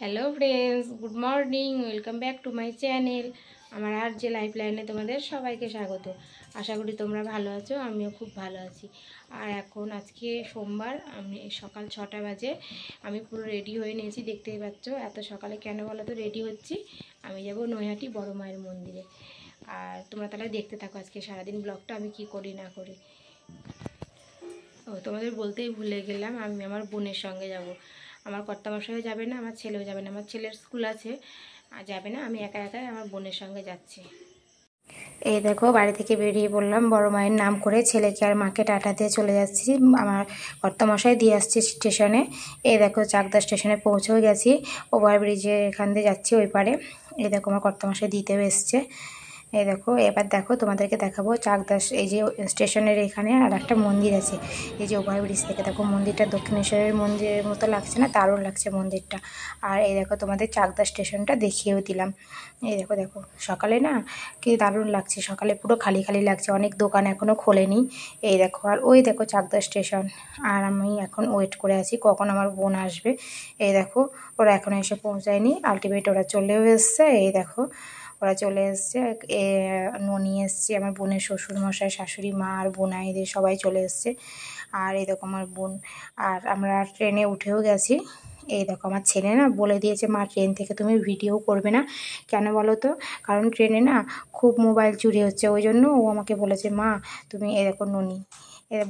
Hello friends, good morning, welcome back to my channel. আমার আর যে life লাইনে তোমাদের সবাইকে স্বাগত। আশা করি তোমরা ভালো আছো, আমিও খুব ভালো আছি। আর এখন আজকে সোমবার, আমি সকাল 6টা বাজে। আমি পুরো রেডি হয়ে নিয়েছি, দেখতেই পাচ্ছ। এত সকালে কেন বলো তো রেডি হচ্ছি? আমি যাব নৈহাটি বড় মায়ের মন্দিরে। আর তোমরা তাহলে দেখতে থাকো আজকে সারাদিন ব্লগটা, আমি কি করি না করি। তোমাদের বলতেই ভুলে গেলাম, আমি আমার বোনের সঙ্গে যাব। আমার কর্তামশাইও যাবে না, আমার ছেলেও যাবে না, আমার ছেলের স্কুল আছে, আর যাবে না। আমি একা একাই আমার বোনের সঙ্গে যাচ্ছি। এই দেখো, বাড়ি থেকে বেরিয়ে পড়লাম, বড় মায়ের নাম করে ছেলেকে আর মাকে টাটা দিয়ে চলে যাচ্ছি। আমার কর্তামশাই দিয়ে আসছি স্টেশনে। এই দেখো, চাকদা স্টেশনে পৌঁছেও গেছি। ওভারব্রিজে এখান দিয়ে যাচ্ছি ওই পারে। এই দেখো, আমার কর্তামশাই দিতেও এসছে। এই দেখো, এবার দেখো তোমাদেরকে দেখাবো চাকদা, এই যে স্টেশনের এখানে আর একটা মন্দির আছে। এই যে ওভারব্রিজ থেকে দেখো, মন্দিরটা দক্ষিণেশ্বরের মন্দিরের মতো লাগছে না? দারুণ লাগছে মন্দিরটা। আর এই দেখো, তোমাদের চাকদা স্টেশনটা দেখিয়েও দিলাম। এই দেখো দেখো, সকালে না কি দারুণ লাগছে, সকালে পুরো খালি খালি লাগছে, অনেক দোকান এখনও খোলেনি। এই দেখো, আর ওই দেখো চাকদা স্টেশন। আর আমি এখন ওয়েট করে আছি কখন আমার বোন আসবে। এই দেখো, ওরা এখনও এসে পৌঁছায়নি, আলটিমেট ওরা চলেও এসছে। এই দেখো, ওরা চলে এসছে। ননি এসছে, আমার বোনের শ্বশুরমশাই, শাশুড়ি মা আর বোনাইদের সবাই চলে এসছে। আর এই দেখো আমার বোন। আর আমরা ট্রেনে উঠেও গেছি। এই দেখো, আমার ছেলে না বলে দিয়েছে, মা ট্রেন থেকে তুমি ভিডিও করবে না। কেন বলো তো? কারণ ট্রেনে না খুব মোবাইল চুরি হচ্ছে, ওই জন্য ও আমাকে বলেছে, মা তুমি, এই দেখো ননি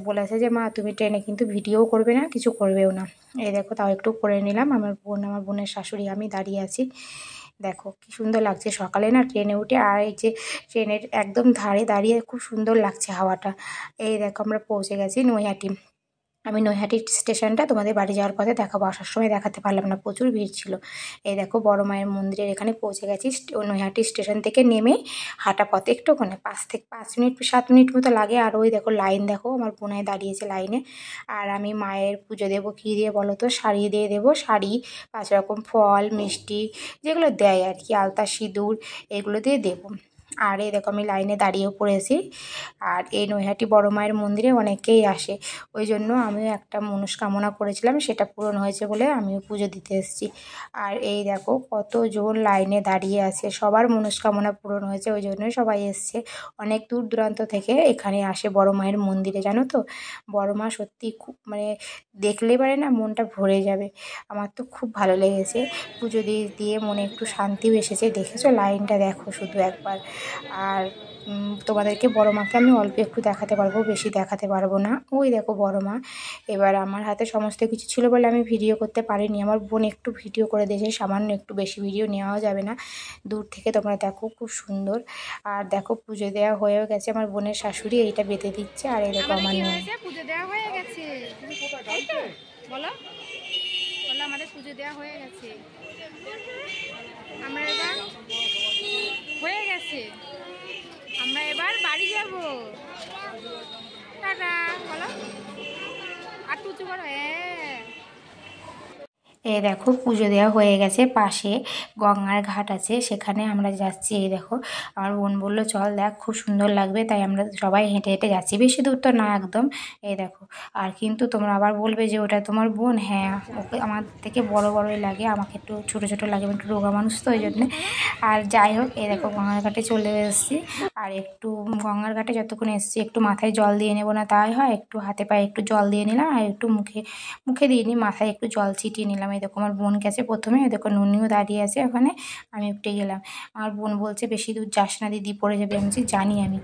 বলেছে যে, মা তুমি ট্রেনে কিন্তু ভিডিও করবে না, কিছু করবেও না। এই দেখো, তাও একটু করে নিলাম। আমার বোন, আমার বোনের শাশুড়ি, আমি দাঁড়িয়ে আছি। দেখো কি সুন্দর লাগছে সকালে না ট্রেনে উঠে। আর এই যে ট্রেনের একদম ধারে দাঁড়িয়ে খুব সুন্দর লাগছে হাওয়াটা। এই দেখো, আমরা পৌঁছে গেছি নৈহাটি। আমি নৈহাটি স্টেশনটা তোমাদের বাড়ি যাওয়ার পথে দেখাবো, আসার সময় দেখাতে পারলাম না, প্রচুর ভিড় ছিল। এই দেখো, বড় মায়ের মন্দিরের এখানে পৌঁছে গেছি। নৈহাটি স্টেশন থেকে নেমে হাঁটা পথে একটুখানি 5 মিনিট 7 মিনিট মতো লাগে। আর ওই দেখো লাইন, দেখো আমার বোনায় দাঁড়িয়েছে লাইনে। আর আমি মায়ের পুজো দেবো কী দিয়ে বলো তো? শাড়ি দিয়ে দেবো, শাড়ি, 5 রকম ফল, মিষ্টি, যেগুলো দেয় আর কি, আলতা, সিঁদুর, এগুলো দিয়ে দেবো। আর এই দেখো, আমি লাইনে দাঁড়িয়েও পড়েছি। আর এই নৈহাটি বড় মায়ের মন্দিরে অনেকেই আসে, ওই জন্য আমিও একটা মনস্কামনা করেছিলাম, সেটা পূরণ হয়েছে বলে আমিও পুজো দিতে এসেছি। আর এই দেখো, কতজন লাইনে দাঁড়িয়ে আছে, সবার মনস্কামনা পূরণ হয়েছে, ওই জন্যই সবাই এসছে। অনেক দূর দূরান্ত থেকে এখানে আসে বড় মায়ের মন্দিরে, জানো তো? বড় মা সত্যি খুব, মানে দেখলে পারে না মনটা ভরে যাবে। আমার তো খুব ভালো লেগেছে, পুজো দিয়ে দিয়ে মনে একটু শান্তিও এসেছে। দেখেছো লাইনটা? দেখো শুধু একবার। আর তোমাদেরকে বড় মাকে আমি অল্প একটু দেখাতে পারবো, বেশি দেখাতে পারবো না। ওই দেখো বড় মা। এবার আমার হাতে সমস্ত কিছু ছিল বলে আমি ভিডিও করতে পারিনি, আমার বোন একটু ভিডিও করে দিয়েছে, সামান্য একটু, বেশি ভিডিও নেওয়াও যাবে না। দূর থেকে তোমরা দেখো, খুব সুন্দর। আর দেখো, পুজো দেওয়া হয়েও গেছে, আমার বোনের শাশুড়ি এইটা বেঁধে দিচ্ছে। আর এই দেখো আমার মেয়ে। পুজো দেওয়া হয়ে গেছে, বলো বলো, আমাদের পুজো দেওয়া হয়ে গেছে। আমরা এবার হয়ে গেছে, আমরা এবার বাড়ি যাব। টাটা বলো, আর উঁচু করো। এই দেখো, পুজো দেওয়া হয়ে গেছে, পাশে গঙ্গার ঘাট আছে, সেখানে আমরা যাচ্ছি। এই দেখো, আমার বোন বললো চল দেখ, খুব সুন্দর লাগবে, তাই আমরা সবাই হেঁটে হেঁটে যাচ্ছি, বেশি দূর তো না একদম। এই দেখো, আর কিন্তু তোমরা আবার বলবে যে ওটা তোমার বোন। হ্যাঁ, ওকে আমার থেকে বড় বড়ই লাগে, আমাকে একটু ছোট ছোট লাগে, একটু রোগা মানুষ তো, ওই জন্যে। আর যাই হোক, এই দেখো গঙ্গার ঘাটে চলে এসেছি। আর একটু গঙ্গার ঘাটে যতক্ষণ এসেছি, একটু মাথায় জল দিয়ে নেবো না তাই হয়, একটু হাতে পায়ে একটু জল দিয়ে নিলাম, আর একটু মুখে মুখে দিয়ে নিই, মাথায় একটু জল ছিটিয়ে নিলাম। এই দেখো, আমার বোন গেছে প্রথমে, এই দেখো নুনিও দাঁড়িয়ে আছে ওখানে, আমি উঠে গেলাম। আমার বোন বলছে বেশি দূর যাস না দিদি, পড়ে যাবে। আমি জানি আমি।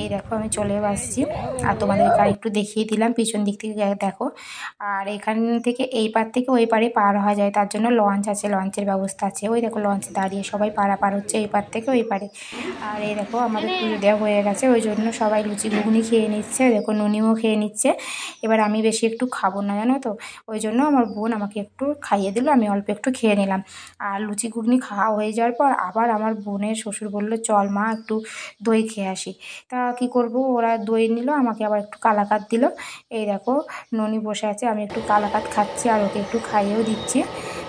এই দেখো, আমি চলেও আসছি। আর তোমাদেরকে আর একটু দেখিয়ে দিলাম পিছন দিক থেকে, দেখো। আর এখান থেকে এই পার থেকে ওই পারে পার হওয়া যায়, তার জন্য লঞ্চ আছে, লঞ্চের ব্যবস্থা আছে। ওই দেখো লঞ্চে দাঁড়িয়ে সবাই পারাপার হচ্ছে এই পার থেকে ওই পারে। আর এই দেখো, আমাদের পুজো দেওয়া হয়ে গেছে, ওই জন্য সবাই লুচি ঘুগনি খেয়ে নিচ্ছে। দেখো নুনিও খেয়ে নিচ্ছে। এবার আমি বেশি একটু খাবো না, জানো তো, ওই জন্য আমার বোন আমাকে একটু খাইয়ে দিল, আমি অল্প একটু খেয়ে নিলাম। আর লুচি ঘুগনি খাওয়া হয়ে যাওয়ার পর আবার আমার বোনের শ্বশুর বলল চল মা একটু দই খেয়ে আসি। তা কি করব, ওরা দই নিল, আমাকে আবার একটু কালাকাত দিল। এই দেখো, ননি বসে আছে, আমি একটু কালাকাত খাচ্ছি, আর ওকে একটু খাইয়েও দিচ্ছি।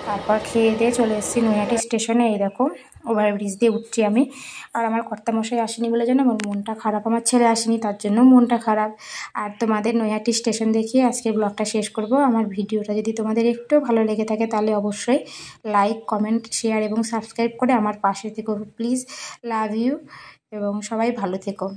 তারপর খেয়ে দিয়ে চলে এসেছি নৈহাটি স্টেশনে। এই দেখো ওভারব্রিজ দিয়ে উঠছি আমি। আর আমার কর্তামশাই আসেনি বলে যেন আমার মনটা খারাপ, আমার ছেলে আসেনি তার জন্য মনটা খারাপ। আর তোমাদের নৈহাটি স্টেশন দেখিয়ে আজকের ব্লগটা শেষ করব। আমার ভিডিওটা যদি তোমাদের একটু ভালো লেগে থাকে তাহলে অবশ্যই লাইক, কমেন্ট, শেয়ার এবং সাবস্ক্রাইব করে আমার পাশে থেকো প্লিজ। লাভ ইউ এবং সবাই ভালো থেকো।